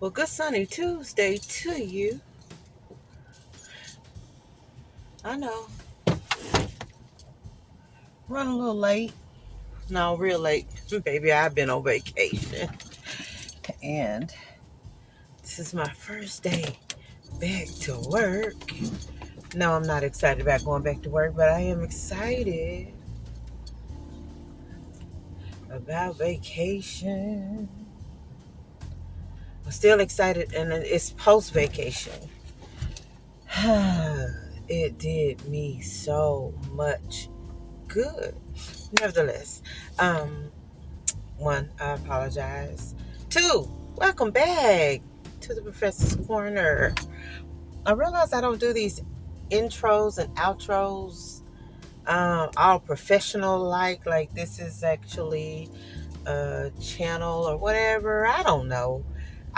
Well, good sunny Tuesday to you. I know, run a little late. No, real late. Baby, I've been on vacation. And this is my first day back to work. No, I'm not excited about going back to work, but I am excited about vacation. I'm still excited, and it's post-vacation. It did me so much good. Nevertheless, um, one, I apologize. Two, welcome back to the Professor's Corner. I realize I don't do these intros and outros all professional like this is actually a channel or whatever. I don't know.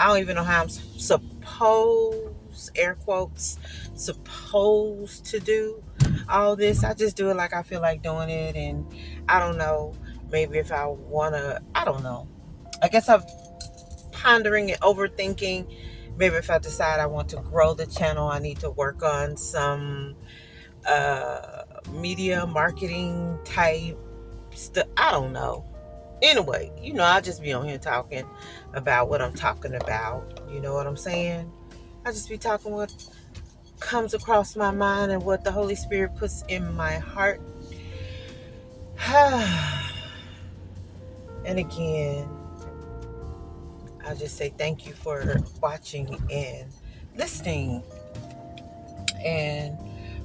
I don't even know how I'm supposed, air quotes, supposed to do all this. I just do it like I feel like doing it, and I don't know. Maybe if I wanna, I don't know. I guess I'm pondering and overthinking. Maybe if I decide I want to grow the channel, I need to work on some media marketing type stuff. I don't know. Anyway, I'll just be on here talking about what I'm talking about. You know what I'm saying? I just be talking what comes across my mind and what the Holy Spirit puts in my heart. And again, I'll just say thank you for watching and listening, and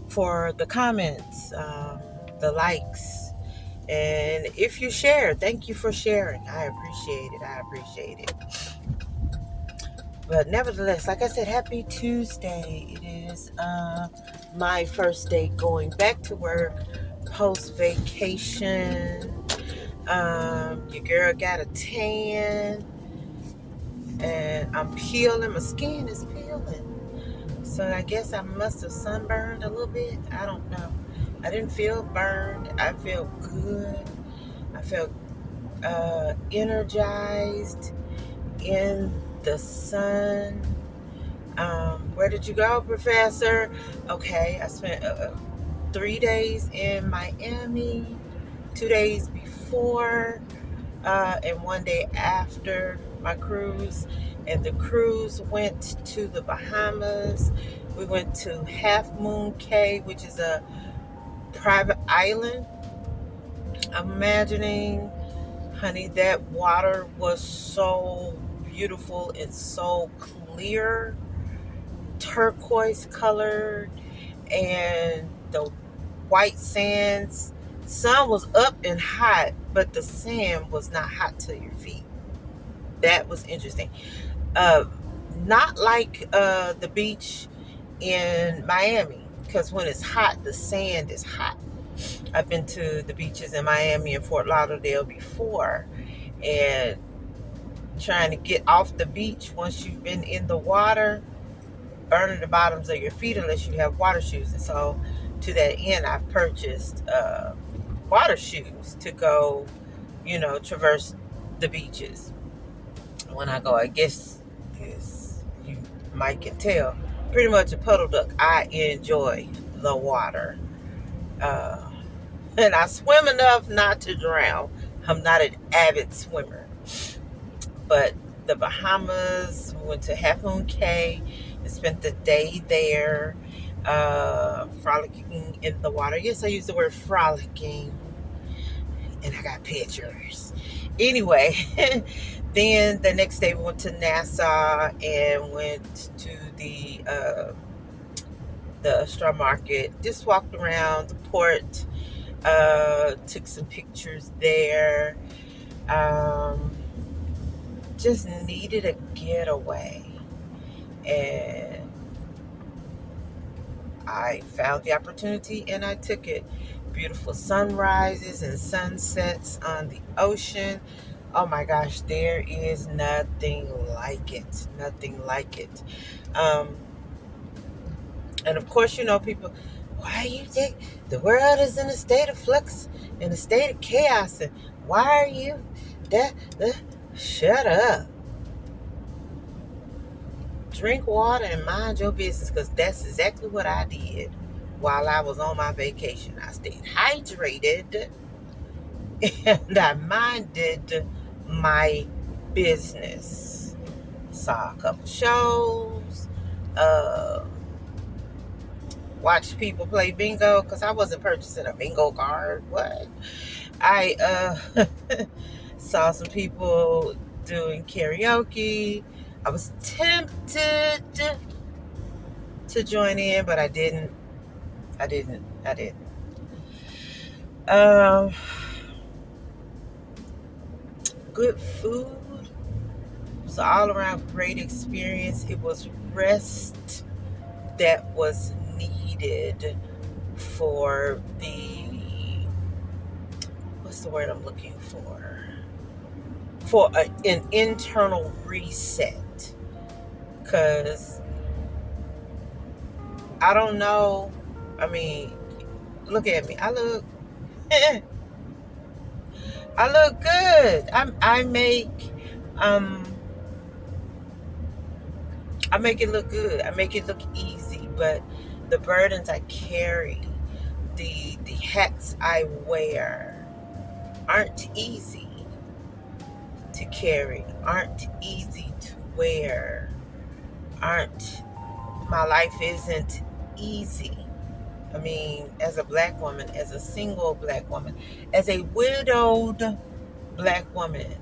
for the comments, the likes, and if you share, thank you for sharing. I appreciate it. But nevertheless, like I said, happy Tuesday. It is my first day going back to work post vacation. Your girl got a tan, and I'm peeling. My skin is peeling. So I guess I must have sunburned a little bit. I don't know. I didn't feel burned. I felt good. I felt energized in the sun. Where did you go, Professor? Okay, I spent 3 days in Miami, 2 days before, and 1 day after my cruise. And the cruise went to the Bahamas. We went to Half Moon Cay, which is a private island. I'm imagining, honey, that water was so beautiful and so clear, turquoise colored, and the white sands. Sun was up and hot, but the sand was not hot to your feet. That was interesting. Not like the beach in Miami, because when it's hot, the sand is hot. I've been to the beaches in Miami and Fort Lauderdale before, and trying to get off the beach once you've been in the water, burning the bottoms of your feet unless you have water shoes. And so to that end, I've purchased water shoes to go, traverse the beaches when I go. I guess, as you might can tell, pretty much a puddle duck. I enjoy the water. And I swim enough not to drown. I'm not an avid swimmer. But the Bahamas, we went to Half Moon Cay and spent the day there, frolicking in the water. Yes, I use the word frolicking, and I got pictures. Anyway, then the next day we went to Nassau and went to the straw market. Just walked around the port, took some pictures there. Just needed a getaway, and I found the opportunity and I took it. Beautiful sunrises and sunsets on the ocean. Oh my gosh, there is nothing like it. Nothing like it. And of course, people, why you think the world is in a state of flux, in a state of chaos, and why are you that? Shut up. drink water and mind your business, because that's exactly what I did while I was on my vacation. I stayed hydrated and I minded my business. Saw a couple shows, uh, watched people play bingo, because I wasn't purchasing a bingo card. What? I saw some people doing karaoke. I was tempted to join in, but I didn't. I didn't. Um, Good food. It was all around great experience. It was rest that was needed for the, what's the word I'm looking for an internal reset. Because I don't know. I mean, look at me. I look I look good. Um I make it look good. I make it look easy, but the burdens I carry, the hats I wear aren't easy to carry, aren't easy to wear, aren't my life isn't easy. I mean, as a black woman, as a single black woman, as a widowed black woman,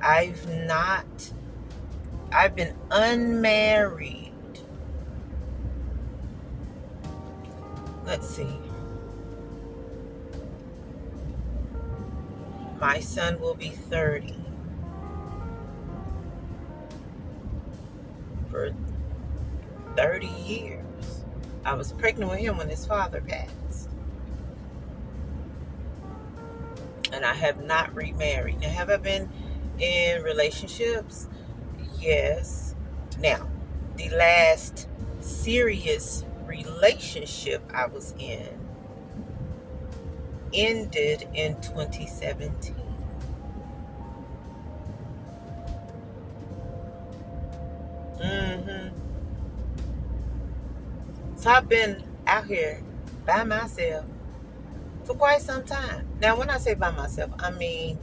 I've not, I've been unmarried. Let's see. My son will be 30 for 30 years. I was pregnant with him when his father passed. And I have not remarried. Now, have I been in relationships? Yes. Now, the last serious relationship I was in ended in 2017. So I've been out here by myself for quite some time. Now, when I say by myself, I mean,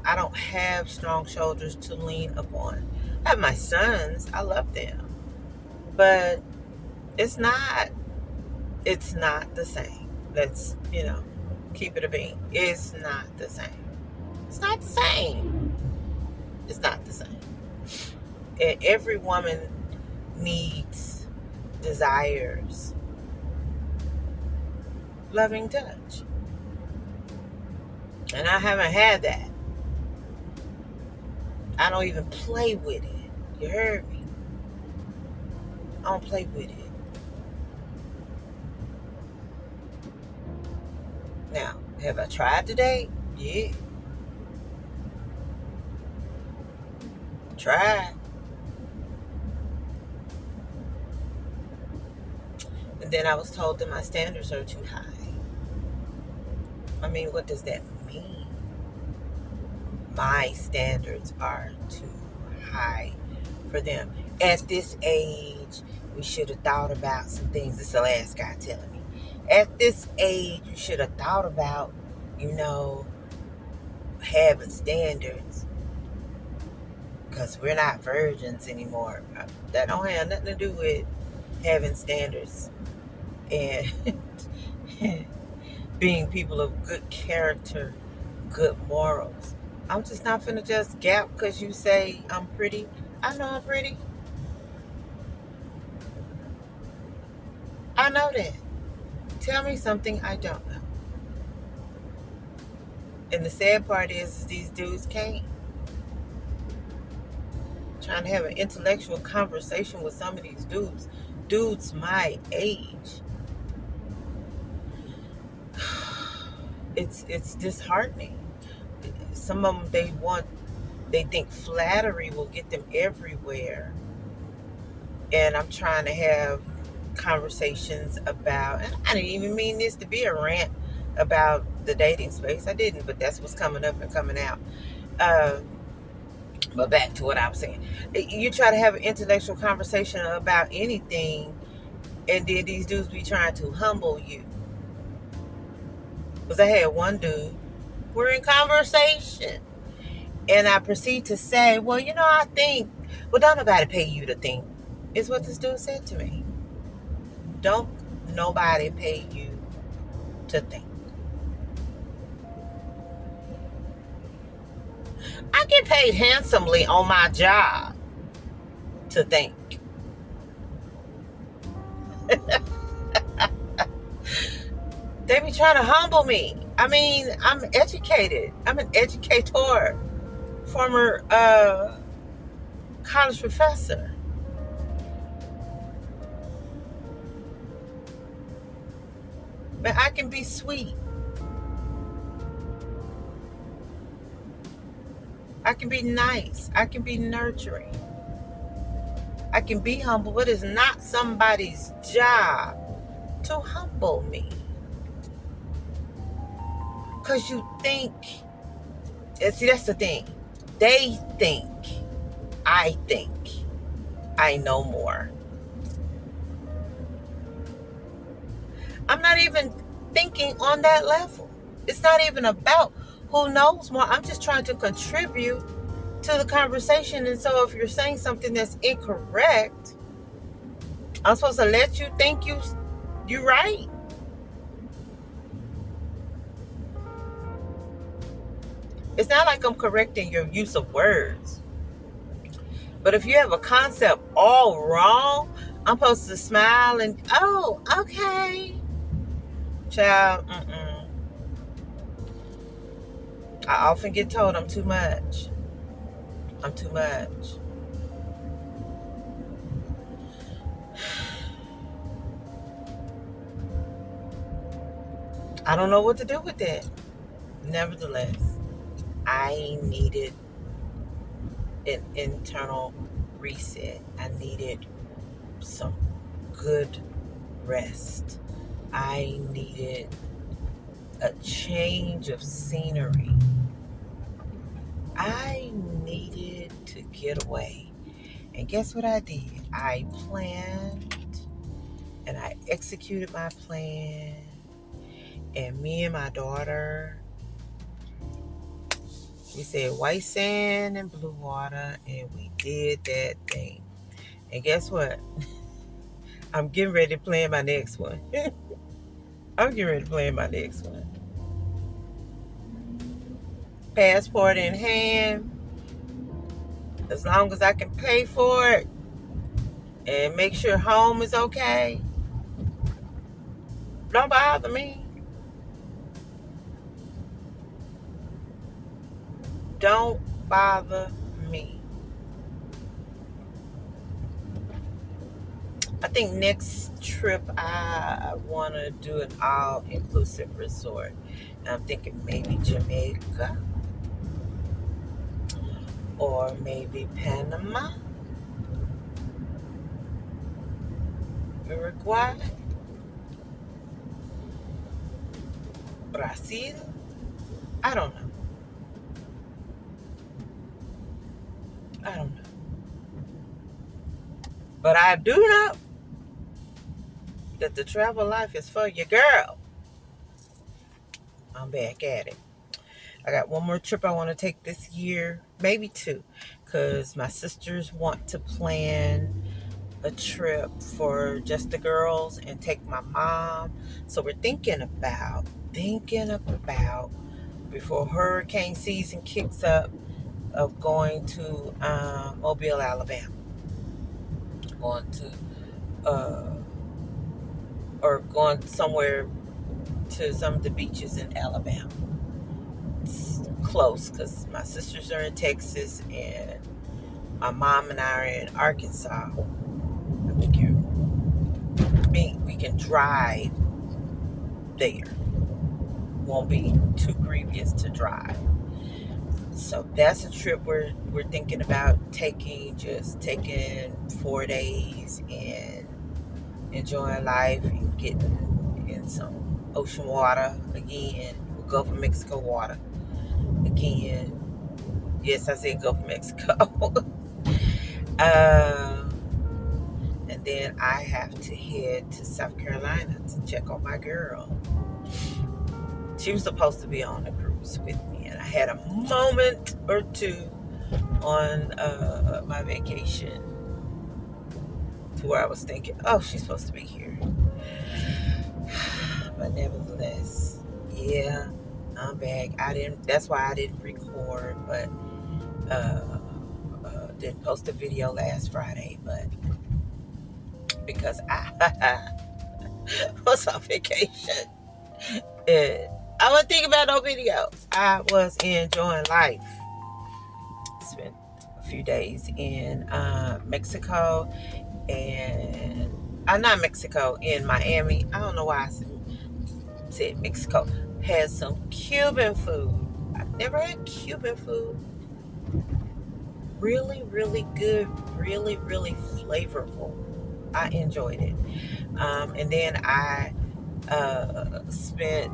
I don't have strong shoulders to lean upon. I have my sons. I love them. But it's not the same. Let's, keep it a bean. It's not the same. It's not the same. It's not the same. And every woman needs, desires, loving touch. And I haven't had that. I don't even play with it. You heard me? I don't play with it. Now, have I tried today? Yeah. Tried. And then I was told that my standards are too high. I mean, what does that mean? My standards are too high for them. At this age, we should have thought about some things. This is the last guy telling me. At this age, you should have thought about, having standards. Because we're not virgins anymore. That don't have nothing to do with having standards and being people of good character, good morals. I'm just not finna just gap because you say I'm pretty. I know I'm pretty. I know that. Tell me something I don't know. And the sad part is these dudes can't. Trying to have an intellectual conversation with some of these dudes my age. It's disheartening. Some of them, they think flattery will get them everywhere. And I'm trying to have conversations about, and I didn't even mean this to be a rant about the dating space. I didn't, but that's what's coming up and coming out. But back to what I was saying. You try to have an intellectual conversation about anything, and then these dudes be trying to humble you. Because I had one dude, we're in conversation, and I proceed to say, well, I think, well, don't nobody pay you to think, is what this dude said to me. Don't nobody pay you to think. I get paid handsomely on my job to think. They be trying to humble me. I mean, I'm educated. I'm an educator, former college professor. But I can be sweet. I can be nice. I can be nurturing. I can be humble, but it's not somebody's job to humble me. Because you think, and see, that's the thing. They think, I know more. I'm not even thinking on that level. It's not even about who knows more. I'm just trying to contribute to the conversation. And so if you're saying something that's incorrect, I'm supposed to let you think you're right. It's not like I'm correcting your use of words. But if you have a concept all wrong, I'm supposed to smile and, oh, okay. Child, I often get told I'm too much. I'm too much. I don't know what to do with that. Nevertheless, I needed an internal reset. I needed some good rest. I needed a change of scenery. I needed to get away. And guess what I did? I planned and I executed my plan. And me and my daughter, we said white sand and blue water, and we did that thing. And guess what? I'm getting ready to plan my next one. I'm getting ready to plan my next one. Passport in hand. As long as I can pay for it and make sure home is okay, don't bother me. Don't bother me. I think next trip I want to do an all-inclusive resort. I'm thinking maybe Jamaica or maybe Panama, Uruguay, Brazil. I don't know. But I do know that the travel life is for your girl. I'm back at it. I got one more trip I want to take this year, maybe two, because my sisters want to plan a trip for just the girls and take my mom. So we're thinking about before hurricane season kicks up, of going to Mobile, Alabama. Going to or going somewhere to some of the beaches in Alabama. It's close because my sisters are in Texas and my mom and I are in Arkansas. We can drive there. Won't be too grievous to drive. So that's a trip we're thinking about taking 4 days and enjoying life and getting in some ocean water again, Gulf of Mexico water again. Yes, I said Gulf of Mexico. um, and then I have to head to South Carolina to check on my girl. She was supposed to be on the cruise with me, and I had a moment or two on my vacation to where I was thinking, oh, she's supposed to be here. But nevertheless, yeah, I'm back. That's why I didn't record, but didn't post a video last Friday, but because I was on vacation. And I wasn't thinking about no video. I was enjoying life. Spent a few days in Mexico and not Mexico, in Miami. I don't know why I said Mexico. Had some Cuban food. I've never had Cuban food. Really, really good. Really, really flavorful. I enjoyed it. And then I spent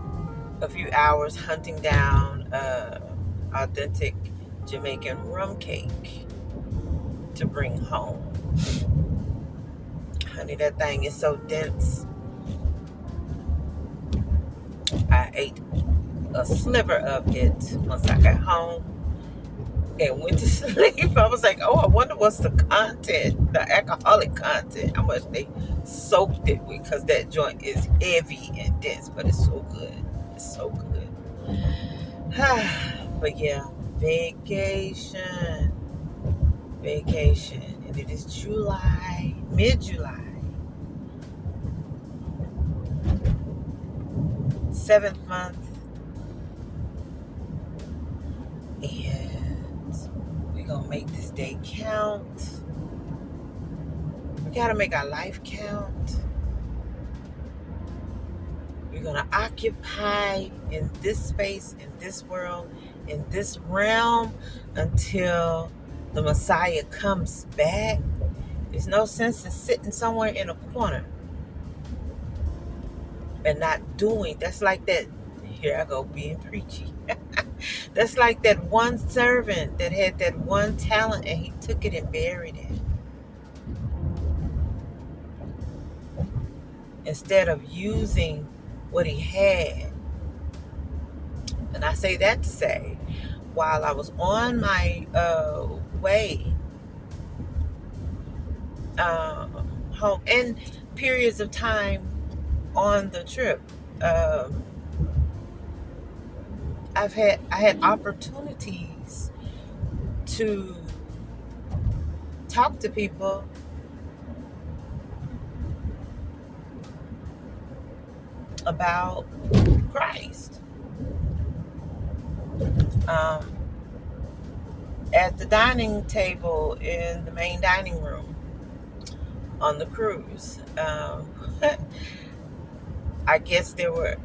a few hours hunting down authentic Jamaican rum cake to bring home. Honey, that thing is so dense. I ate a sliver of it once I got home and went to sleep. I was like, oh, I wonder what's the content, the alcoholic content, how much they soaked it with, because that joint is heavy and dense, but it's so good. It's so good. But yeah, vacation. And it is July, mid-July, 7th month, and we're gonna make this day count. We gotta make our life count. We're gonna occupy in this space, in this world, in this realm until the Messiah comes back. There's no sense in sitting somewhere in a corner and not doing. That's like that. Here I go being preachy. That's like that one servant that had that one talent and he took it and buried it. Instead of using what he had. And I say that to say, while I was on my way home, and periods of time on the trip, I had opportunities to talk to people about Christ. At the dining table in the main dining room on the cruise, I guess there were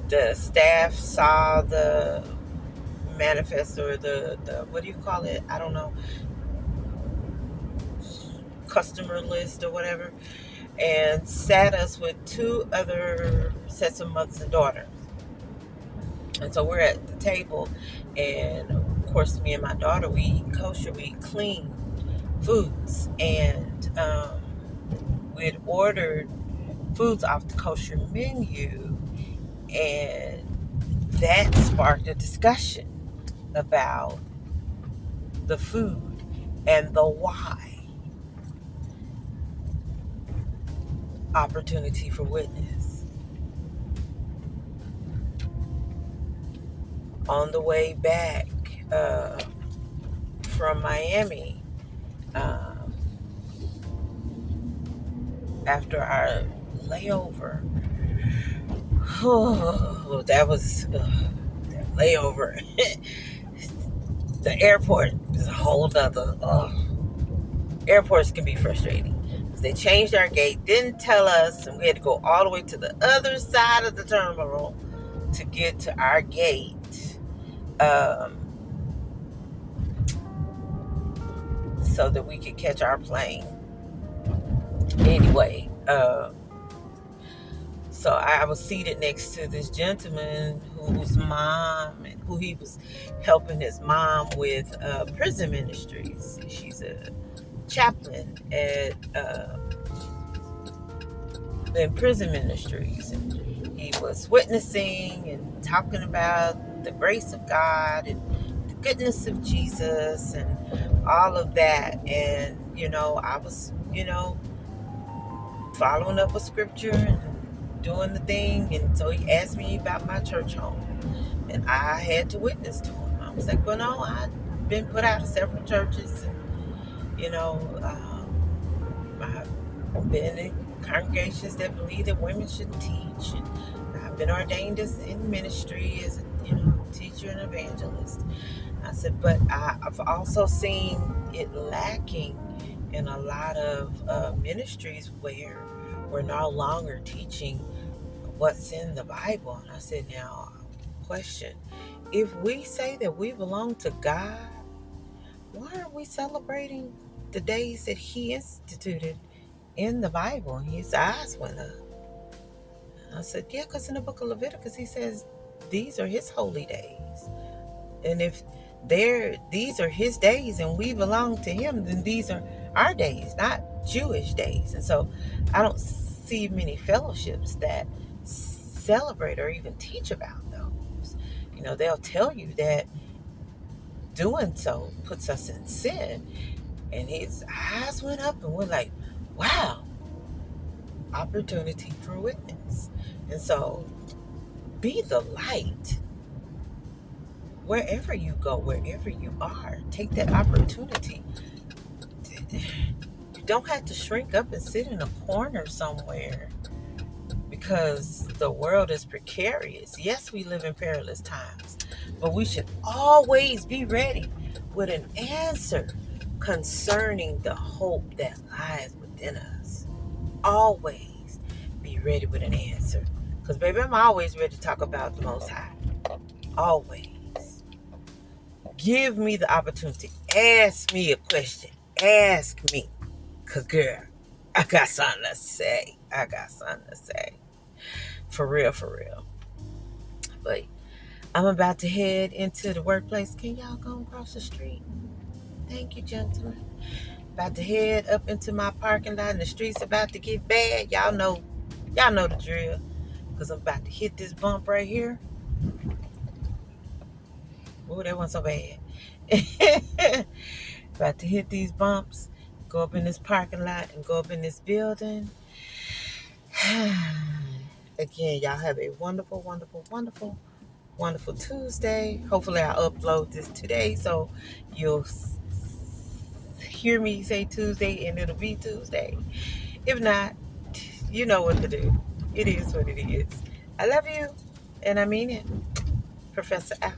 the staff saw the manifest, or the what do you call it? I don't know, customer list or whatever, and sat us with two other sets of mothers and daughters. And so we're at the table, and of course, me and my daughter, we eat kosher, we eat clean foods, and we had ordered foods off the kosher menu, and that sparked a discussion about the food and the why. Opportunity for witness. On the way back from Miami, after our layover, that was that layover. The airport is a whole nother. Airports can be frustrating. They changed our gate, didn't tell us, and we had to go all the way to the other side of the terminal to get to our gate. So that we could catch our plane. Anyway, So I was seated next to this gentleman whose mom, and who he was helping his mom with prison ministries. She's a chaplain at in prison ministries, and he was witnessing and talking about the grace of God and the goodness of Jesus and all of that. And I was following up with scripture and doing the thing. And so he asked me about my church home, and I had to witness to him. I was like, well, no, I've been put out of several churches, and I've been in congregations that believe that women shouldn't teach, and I've been ordained as in ministry as a teacher and evangelist. I said, but I've also seen it lacking in a lot of ministries where we're no longer teaching what's in the Bible. And I said, now, question: if we say that we belong to God, why aren't we celebrating the days that He instituted in the Bible? And his eyes went up. And I said, yeah, because in the book of Leviticus, He says these are His holy days. And if these are His days and we belong to Him, then these are our days, not Jewish days. And so I don't see many fellowships that celebrate or even teach about those. They'll tell you that doing so puts us in sin. And his eyes went up, and we're like, wow, opportunity for witness. And so be the light wherever you go, wherever you are. Take that opportunity. You don't have to shrink up and sit in a corner somewhere because the world is precarious. Yes, we live in perilous times, but we should always be ready with an answer concerning the hope that lies within us. Always be ready with an answer. Because, baby, I'm always ready to talk about the Most High. Always. Give me the opportunity. Ask me a question. Ask me. Because, girl, I got something to say. For real, for real. But I'm about to head into the workplace. Can y'all go across the street? Thank you, gentlemen. About to head up into my parking lot, and the street's about to get bad. Y'all know the drill. Because I'm about to hit this bump right here. Oh, that wasn't so bad. About to hit these bumps, go up in this parking lot, and go up in this building. Again, y'all have a wonderful, wonderful, wonderful, wonderful Tuesday. Hopefully I upload this today so you'll hear me say Tuesday and it'll be Tuesday. If not, you know what to do. It is what it is. I love you, and I mean it. Professor out.